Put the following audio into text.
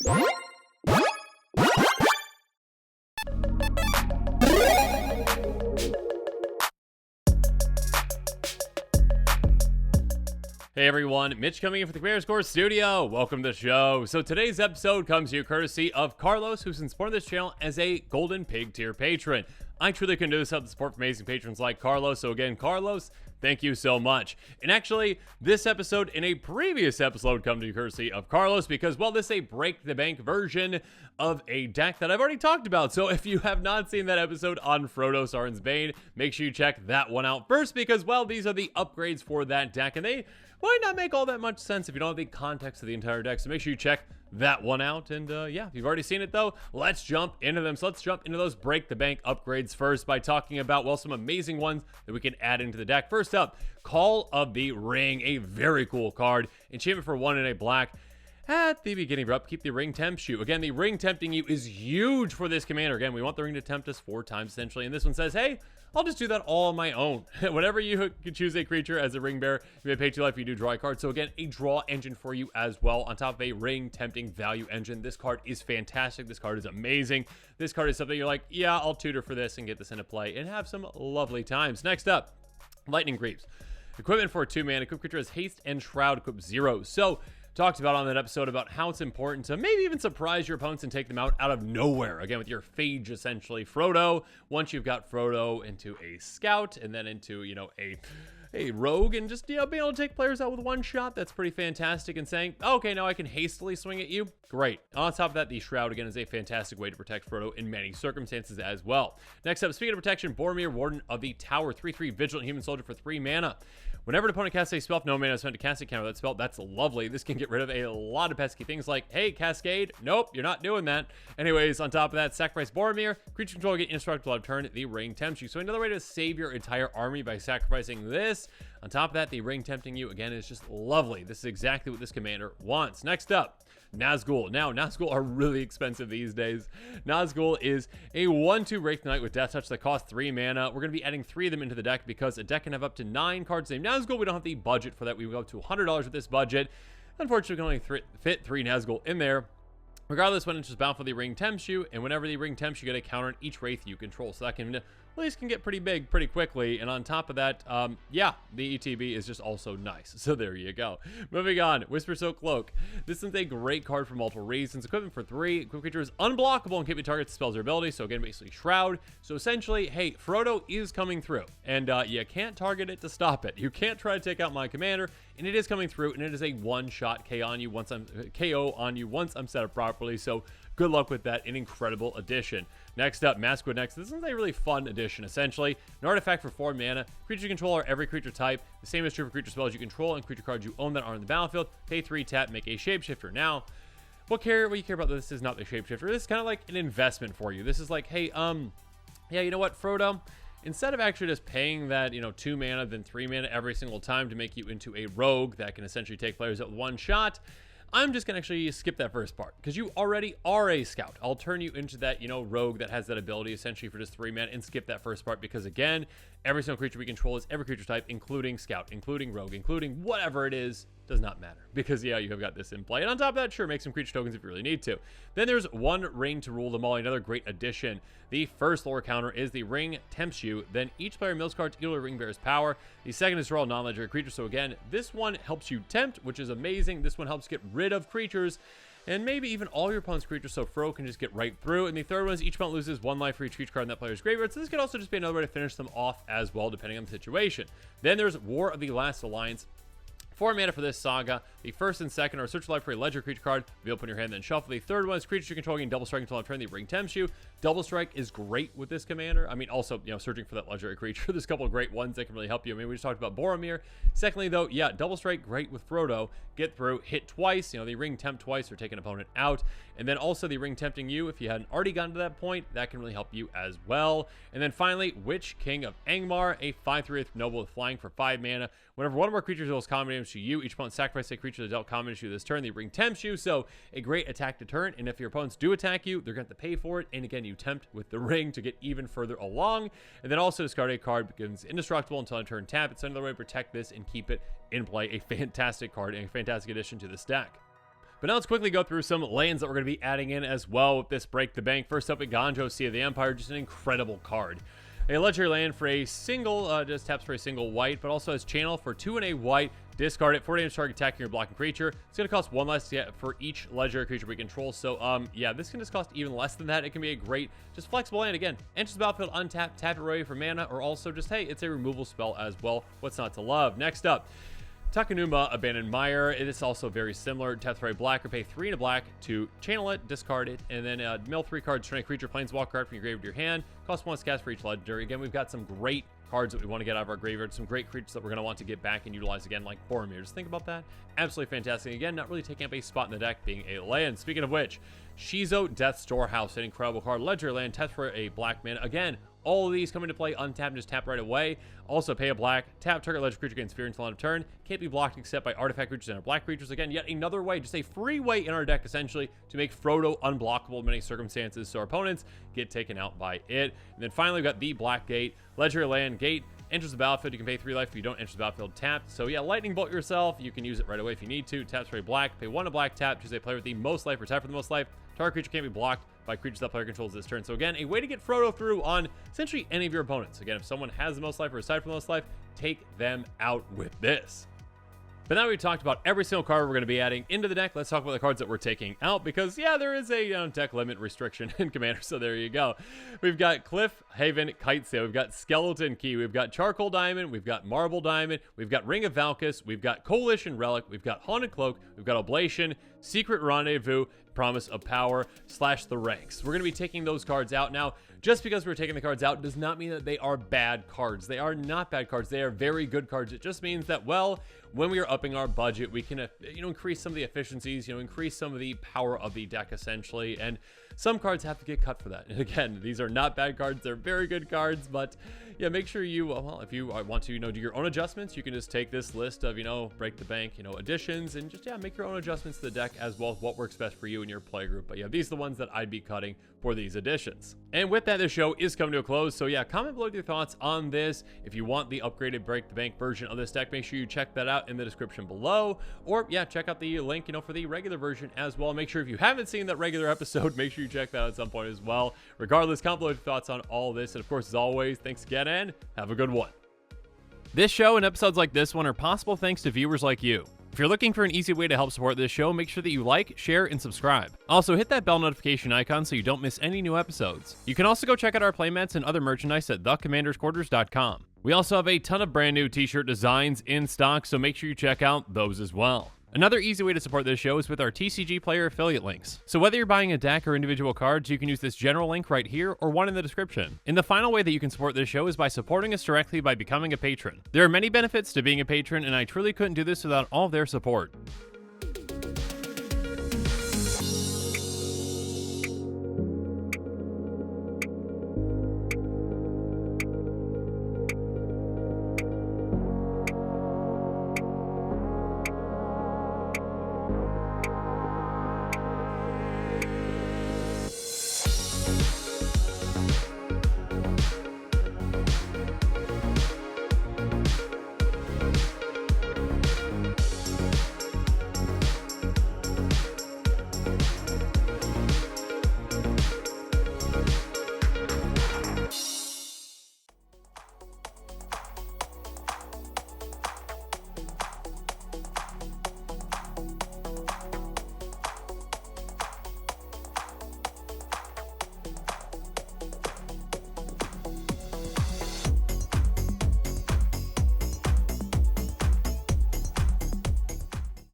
Hey everyone, Mitch coming in for the Commander Score Studio. Welcome to the show. So today's episode comes to you courtesy of Carlos, who's been supporting this channel as a Golden Pig tier patron. I truly couldn't do this without the support from amazing patrons like Carlos. So again, Carlos, thank you so much. And actually, this episode and a previous episode come to you courtesy of Carlos because, well, this is a break the bank version of a deck that I've already talked about. So if you have not seen that episode on Frodo Saren's Bane, make sure you check that one out first because, well, these are the upgrades for that deck and they might not make all that much sense if you don't have the context of the entire deck. So make sure you check that one out. And yeah, if you've already seen it though, let's jump into them. So let's jump into those break the bank upgrades first by talking about, well, some amazing ones that we can add into the deck. First up, Call of the Ring, a very cool card. Enchantment for 1 and a black. At the beginning of your up, keep the ring tempt you. Again, the ring tempting you is huge for this commander. Again, we want the ring to tempt us 4 times essentially. And this one says, hey, I'll just do that all on my own. Whenever you can choose a creature as a ring bearer, you may pay 2 life, you do draw a card. So again, a draw engine for you as well. On top of a ring tempting value engine. This card is fantastic. This card is amazing. This card is something you're like, yeah, I'll tutor for this and get this into play and have some lovely times. Next up, Lightning Greaves. Equipment for 2 mana. Equip creature has haste and shroud, equip 0. So talked about on that episode about how it's important to maybe even surprise your opponents and take them out of nowhere. Again, with your Phage, essentially. Frodo, once you've got Frodo into a scout and then into, you know, a rogue and just, you know, being able to take players out with one shot, that's pretty fantastic. And saying, okay, now I can hastily swing at you. Great. On top of that, the Shroud, again, is a fantastic way to protect Frodo in many circumstances as well. Next up, speaking of protection, Boromir, Warden of the Tower, 3/3 Vigilant Human Soldier for 3 mana. Whenever an opponent casts a spell, if no mana is spent to cast a counter that spell, that's lovely. This can get rid of a lot of pesky things like, hey, Cascade. Nope, you're not doing that. Anyways, on top of that, sacrifice Boromir. Creature control get indestructible out of turn. The ring tempts you. So another way to save your entire army by sacrificing this. On top of that, the ring tempting you, again, is just lovely. This is exactly what this commander wants. Next up, Nazgul. Now, Nazgul are really expensive these days. Nazgul is a 1/2 Wraith Knight with Death Touch that costs 3 mana. We're going to be adding 3 of them into the deck because a deck can have up to 9 cards named Nazgul. We don't have the budget for that. We go up to $100 with this budget. Unfortunately, we can only fit 3 Nazgul in there. Regardless, when it's just bound for the ring tempts you, and whenever the ring tempts you, get a counter on each Wraith you control. So that can, at least can get pretty big pretty quickly. And on top of that, yeah, the ETB is just also nice. So there you go. Moving on, Whispersoak Cloak. This is a great card for multiple reasons. Equipment for 3. Equip creature is unblockable and can't be targeted to spells or abilities. So again, basically Shroud. So essentially, hey, Frodo is coming through. And you can't target it to stop it. You can't try to take out my commander. And it is coming through, and it is a one-shot KO on you once I'm set up properly. So good luck with that. An incredible addition. Next up, Maskwood Next. This is a really fun addition, essentially. An artifact for 4 mana. Creature controller, every creature type. The same is true for creature spells you control and creature cards you own that are on the battlefield. Pay 3, tap, make a shapeshifter. Now, what you care about this is not the shapeshifter. This is kind of like an investment for you. This is like, hey, yeah, you know what, Frodo? Instead of actually just paying that, you know, 2 mana, then 3 mana every single time to make you into a rogue that can essentially take players out with one shot, I'm just gonna actually skip that first part because you already are a scout. I'll turn you into that, you know, rogue that has that ability essentially for just 3 mana and skip that first part because again, every single creature we control is every creature type, including scout, including rogue, including whatever it is. Does not matter because yeah, you have got this in play. And on top of that, sure, make some creature tokens if you really need to. Then there's 1 ring to rule them all. Another great addition. The first lore counter is the ring tempts you. Then each player mills cards equal to ring bearer's power. The second is draw a non-legendary creature. So again, this one helps you tempt, which is amazing. This one helps get rid of creatures and maybe even all your opponent's creatures so Fro can just get right through. And the third one is each opponent loses 1 life for each creature card in that player's graveyard. So this could also just be another way to finish them off as well, depending on the situation. Then there's War of the Last Alliance. 4 mana for this saga. The first and second are search life for a legendary creature card. Reveal, put in your hand, then shuffle. The third one is creature you control, getting double strike until on turn. The ring tempts you. Double strike is great with this commander. I mean, also, you know, searching for that legendary creature. There's a couple of great ones that can really help you. I mean, we just talked about Boromir. Secondly, though, yeah, double strike, great with Frodo. Get through, hit twice. You know, the ring tempt twice or take an opponent out. And then also the ring tempting you. If you hadn't already gotten to that point, that can really help you as well. And then finally, Witch King of Angmar, a 5/3 noble with flying for 5 mana. Whenever one or more creatures deals common damage to you, each opponent sacrifices a creature that dealt common damage to you this turn. The ring tempts you, so a great attack deterrent. And if your opponents do attack you, they're going to have to pay for it. And again, you tempt with the ring to get even further along. And then also discard a card becomes indestructible until on turn tap. It's another way to protect this and keep it in play. A fantastic card and a fantastic addition to this deck. But now let's quickly go through some lands that we're going to be adding in as well with this Break the Bank. First up, Ganjo, Sea of the Empire, just an incredible card. A legendary land for a single, just taps for a single white, but also has channel for 2 and a white. Discard it, 4 damage target attacking your blocking creature. It's going to cost 1 less to get for each legendary creature we control. So, yeah, this can just cost even less than that. It can be a great, just flexible land. Again, enters the battlefield, untap, tap it ready for mana, or also just, hey, it's a removal spell as well. What's not to love? Next up, Takenuma, Abandoned Mire. It is also very similar. Tap for a black or pay 3 and a black to channel it, discard it, and then mill 3 cards, turn a creature planeswalker card from your graveyard to your hand. Cost 1 to cast for each legendary. Again, we've got some great cards that we want to get out of our graveyard, some great creatures that we're going to want to get back and utilize again, like Boromir. Just think about that. Absolutely fantastic. Again, not really taking up a spot in the deck, being a land. Speaking of which, Shizo, Death Storehouse, an incredible card. Legendary land, tap for a black mana. Again, all of these come into play untapped, just tap right away. Also, pay a black, tap target legendary creature gains fear until end of turn. Can't be blocked except by artifact creatures and our black creatures. Again, yet another way, just a free way in our deck, essentially, to make Frodo unblockable in many circumstances, so our opponents get taken out by it. And then finally, we've got the Black Gate, legendary land, gate, enters the battlefield. You can pay 3 life if you don't enter the battlefield tapped. So yeah, lightning bolt yourself. You can use it right away if you need to. Taps for a black, pay 1 to black, tap, choose a player with the most life or tap for the most life. Target creature can't be blocked by creatures that player controls this turn. So again, a way to get Frodo through on essentially any of your opponents. Again, if someone has the most life or aside from the most life, take them out with this. But now we've talked about every single card we're going to be adding into the deck. Let's talk about the cards that we're taking out, because yeah, there is a deck limit restriction in Commander, so there you go. We've got Cliff Haven Kitesail, we've got Skeleton Key, we've got Charcoal Diamond, we've got Marble Diamond, we've got Ring of Valkus, we've got Coalition Relic, we've got Haunted Cloak, we've got Oblation, Secret Rendezvous, Promise of Power, Slash the Ranks. We're going to be taking those cards out. Now, just because we're taking the cards out does not mean that they are bad cards. They are not bad cards. They are very good cards. It just means that, well, when we are upping our budget, we can, increase some of the efficiencies, increase some of the power of the deck, essentially. And some cards have to get cut for that. And again, these are not bad cards. They're very good cards, but yeah, make sure you, well, if you want to, do your own adjustments, you can just take this list of, Break the Bank, additions, and just, yeah, make your own adjustments to the deck as well as what works best for you and your play group. But yeah, these are the ones that I'd be cutting for these additions. And with that, this show is coming to a close. So yeah, comment below your thoughts on this. If you want the upgraded Break the Bank version of this deck, make sure you check that out in the description below. Or yeah, check out the link, for the regular version as well. Make sure if you haven't seen that regular episode, make sure you check that out at some point as well. Regardless, comment below your thoughts on all this. And of course, as always, thanks again and have a good one. This show and episodes like this one are possible thanks to viewers like you. If you're looking for an easy way to help support this show, make sure that you like, share, and subscribe. Also, hit that bell notification icon so you don't miss any new episodes. You can also go check out our playmats and other merchandise at thecommandersquarters.com. We also have a ton of brand new t-shirt designs in stock, so make sure you check out those as well. Another easy way to support this show is with our TCG Player affiliate links. So whether you're buying a deck or individual cards, you can use this general link right here or one in the description. And the final way that you can support this show is by supporting us directly by becoming a patron. There are many benefits to being a patron, and I truly couldn't do this without all of their support.